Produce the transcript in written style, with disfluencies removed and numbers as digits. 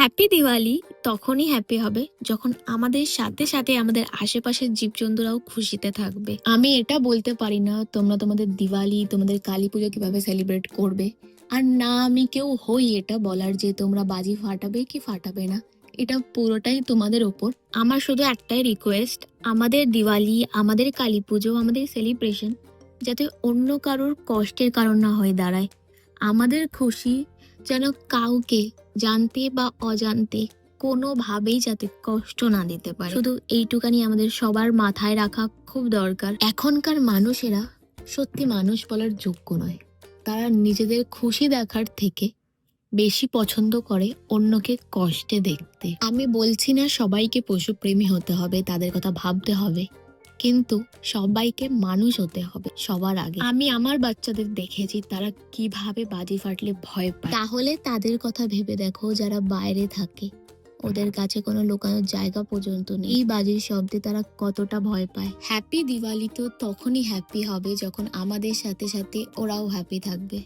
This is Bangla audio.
হ্যাপি দিওয়ালি তখনই হ্যাপি হবে যখন আমাদের সাথে সাথে আমাদের আশেপাশের জীবজন্তুরাও খুশিতে থাকবে। আমি এটা বলতে পারি না তোমরা তোমাদের দিওয়ালি তোমাদের কালী পুজো কিভাবে সেলিব্রেট করবে, আর না আমি কেউ হই এটা বলার যে তোমরা বাজি ফাটাবে কি ফাটাবে না। এটা পুরোটাই তোমাদের ওপর। আমার শুধু একটাই রিকোয়েস্ট, আমাদের দিওয়ালি আমাদের কালী পুজো আমাদের সেলিব্রেশন যাতে অন্য কারোর কষ্টের কারণ না হয়ে দাঁড়ায়। আমাদের খুশি যেন কাউকে জানতে বা অজান্তে কোনোভাবেই যাতে কষ্ট না দিতে পারে, শুধু এইটুকানি আমাদের সবার মাথায় রাখা খুব দরকার। এখনকার মানুষেরা সত্যি মানুষ বলার যোগ্য নয়। তারা নিজেদের খুশি দেখার থেকে বেশি পছন্দ করে অন্যকে কষ্টে দেখতে। আমি বলছি না সবাইকে পশুপ্রেমী হতে হবে, তাদের কথা ভাবতে হবে, কিন্তু সবাইকে মানুষ হতে হবে সবার আগে। আমি আমার বাচ্চাদের দেখেছি তারা কিভাবে বাজি ফাটলে ভয় পায়। তাহলে তাদের কথা ভেবে দেখো যারা বাইরে থাকে, ওদের কাছে কোনো লুকানোর জায়গা পর্যন্ত নেই, এই বাজির শব্দে তারা কতটা ভয় পায়। হ্যাপি দিওয়ালি তো তখনই হ্যাপি হবে যখন আমাদের সাথে সাথে ওরাও হ্যাপি থাকবে।